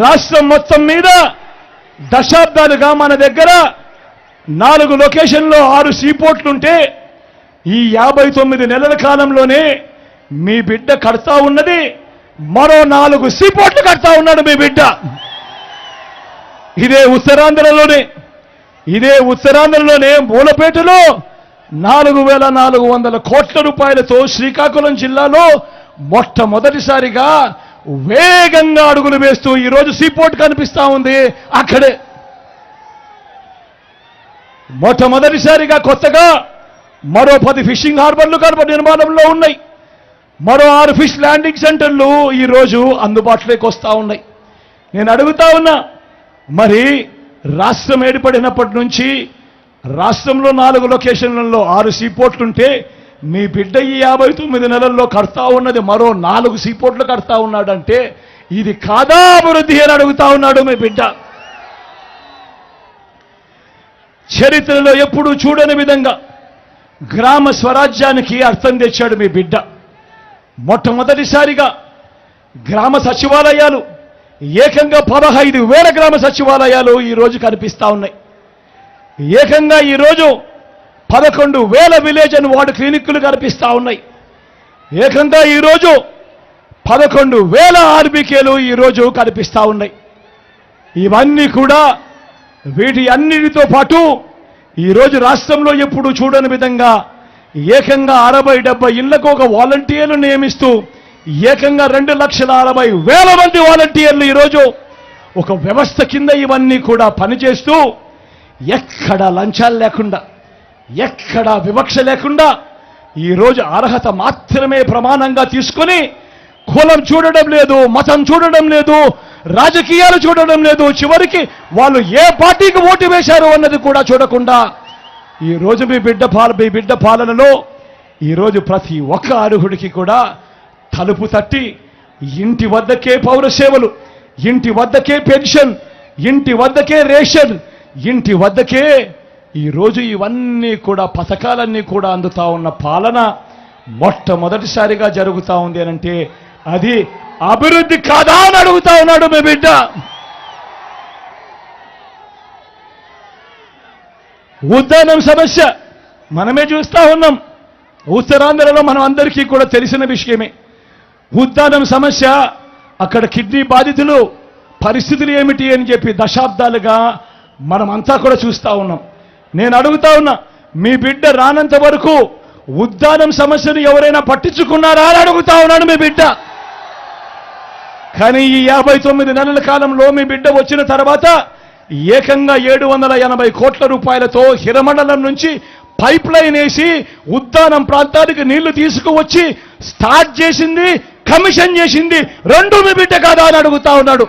రాష్ట్రం మొత్తం మీద దశాబ్దాలుగా మన దగ్గర 4 లొకేషన్లో 6 సీపోర్ట్లుంటే ఈ 59 నెలల కాలంలోనే మీ బిడ్డ కడతా ఉన్నది మరో 4 సీపోర్ట్లు కడతా ఉన్నాడు మీ బిడ్డ. ఇదే ఉత్తరాంధ్రలోనే మూలపేటలో 4,400 కోట్ల రూపాయలతో శ్రీకాకుళం జిల్లాలో మొట్టమొదటిసారిగా వేగంగా అడుగులు వేస్తూ ఈరోజు సీపోర్ట్ కనిపిస్తా ఉంది. అక్కడే మొట్టమొదటిసారిగా కొత్తగా మరో 10 ఫిషింగ్ హార్బర్లు నిర్మాణంలో ఉన్నాయి. మరో 6 ఫిష్ ల్యాండింగ్ సెంటర్లు ఈరోజు అందుబాటులోకి వస్తూ ఉన్నాయి. నేను అడుగుతా ఉన్నా, మరి రాష్ట్రం ఏర్పడినప్పటి నుంచి రాష్ట్రంలో 4 లొకేషన్లలో 6 సీపోర్ట్లుంటే మీ బిడ్డ ఈ 59 నెలల్లో కడతా ఉన్నది మరో 4 సీపోర్ట్లు కడతా ఉన్నాడంటే ఇది కాదా అభివృద్ధి అని అడుగుతా ఉన్నాడు మీ బిడ్డ. చరిత్రలో ఎప్పుడూ చూడని విధంగా గ్రామ స్వరాజ్యానికి అర్థం తెచ్చాడు మీ బిడ్డ. మొట్టమొదటిసారిగా గ్రామ సచివాలయాలు ఏకంగా 15,000 గ్రామ సచివాలయాలు ఈరోజు కనిపిస్తా ఉన్నాయి. ఏకంగా ఈరోజు 11,000 విలేజ్ అండ్ వార్డు క్లినిక్లు కనిపిస్తా ఉన్నాయి. ఏకంగా ఈరోజు 11,000 ఆర్బీకేలు ఈరోజు కనిపిస్తా ఉన్నాయి. ఇవన్నీ కూడా వీటి అన్నిటితో పాటు ఈరోజు రాష్ట్రంలో ఎప్పుడు చూడని విధంగా ఏకంగా 60-70 ఇళ్లకు ఒక వాలంటీర్లు నియమిస్తూ ఏకంగా 2,60,000 మంది వాలంటీర్లు ఈరోజు ఒక వ్యవస్థ కింద ఇవన్నీ కూడా పనిచేస్తూ ఎక్కడ లంచాలు లేకుండా ఎక్కడ వివక్ష లేకుండా ఈరోజు అర్హత మాత్రమే ప్రమాణంగా తీసుకొని కులం చూడడం లేదు, మతం చూడడం లేదు, రాజకీయాలు చూడడం లేదు, చివరికి వాళ్ళు ఏ పార్టీకి ఓటు వేశారు అన్నది కూడా చూడకుండా ఈరోజు మీ బిడ్డ పాలనలో ఈరోజు ప్రతి ఒక్క అర్హుడికి కూడా తలుపు తట్టి ఇంటి వద్దకే పౌర సేవలు, ఇంటి వద్దకే పెన్షన్, ఇంటి వద్దకే రేషన్, ఇంటి వద్దకే ఈరోజు ఇవన్నీ కూడా పథకాలన్నీ కూడా అందుతా ఉన్న పాలన మొట్టమొదటిసారిగా జరుగుతూ ఉంది అనంటే అది అభివృద్ధి కాదా అని అడుగుతా ఉన్నాడు మీ బిడ్డ. ఉద్దానం సమస్య మనమే చూస్తా ఉన్నాం. ఉత్తరాంధ్రలో మనం అందరికీ కూడా తెలిసిన విషయమే. ఉద్దానం సమస్య, అక్కడ కిడ్నీ బాధితులు పరిస్థితులు ఏమిటి అని చెప్పి దశాబ్దాలుగా మనమంతా కూడా చూస్తా ఉన్నాం. నేను అడుగుతా ఉన్నా, మీ బిడ్డ రానంత వరకు ఉద్దానం సమస్యను ఎవరైనా పట్టించుకున్నారా అని అడుగుతా ఉన్నాడు మీ బిడ్డ. కానీ ఈ 59 నెలల కాలంలో మీ బిడ్డ వచ్చిన తర్వాత ఏకంగా 780 కోట్ల రూపాయలతో హిరమండలం నుంచి పైప్ లైన్ వేసి ఉద్దానం ప్రాంతానికి నీళ్లు తీసుకువచ్చి స్టార్ట్ చేసింది, కమిషన్ చేసింది రెండు మీ బిడ్డ కాదా అని అడుగుతా ఉన్నాడు.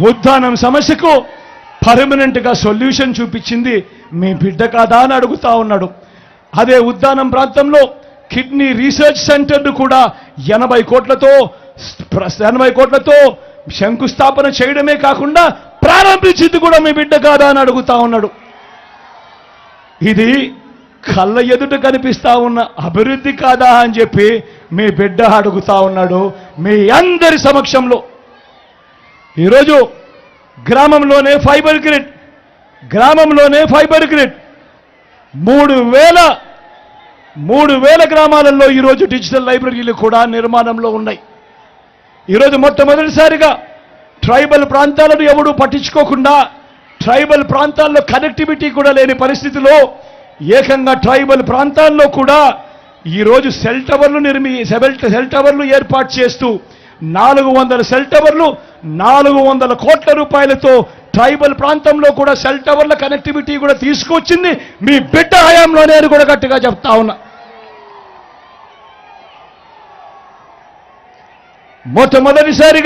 ఉద్దానం సమస్యకు పర్మనెంట్ గా సొల్యూషన్ చూపించింది మీ బిడ్డ కాదా అని అడుగుతా ఉన్నాడు. అదే ఉద్దానం ప్రాంతంలో కిడ్నీ రీసెర్చ్ సెంటర్ను కూడా 80 కోట్లతో శంకుస్థాపన చేయడమే కాకుండా ప్రారంభించింది కూడా మీ బిడ్డ కాదా అని అడుగుతా ఉన్నాడు. ఇది కళ్ళ ఎదుట కనిపిస్తా ఉన్న అభివృద్ధి కాదా అని చెప్పి మీ బిడ్డ అడుగుతా ఉన్నాడు మీ అందరి సమక్షంలో. ఈరోజు గ్రామంలోనే ఫైబర్ గ్రిడ్ 3,000 గ్రామాలలో ఈరోజు డిజిటల్ లైబ్రరీలు కూడా నిర్మాణంలో ఉన్నాయి. ఈరోజు మొట్టమొదటిసారిగా ట్రైబల్ ప్రాంతాలను ఎవడూ పట్టించుకోకుండా, ట్రైబల్ ప్రాంతాల్లో కనెక్టివిటీ కూడా లేని పరిస్థితిలో ఏకంగా ట్రైబల్ ప్రాంతాల్లో కూడా ఈరోజు సెల్ టవర్లు ఏర్పాటు చేస్తూ 400 సెల్ టవర్లు 400 కోట్ల రూపాయలతో ట్రైబల్ ప్రాంతంలో కూడా సెల్ టవర్ల కనెక్టివిటీ కూడా తీసుకొచ్చింది మీ బిడ్డ హయాంలోనే అని కూడా గట్టిగా చెప్తా ఉన్నా. మొట్టమొదటిసారిగా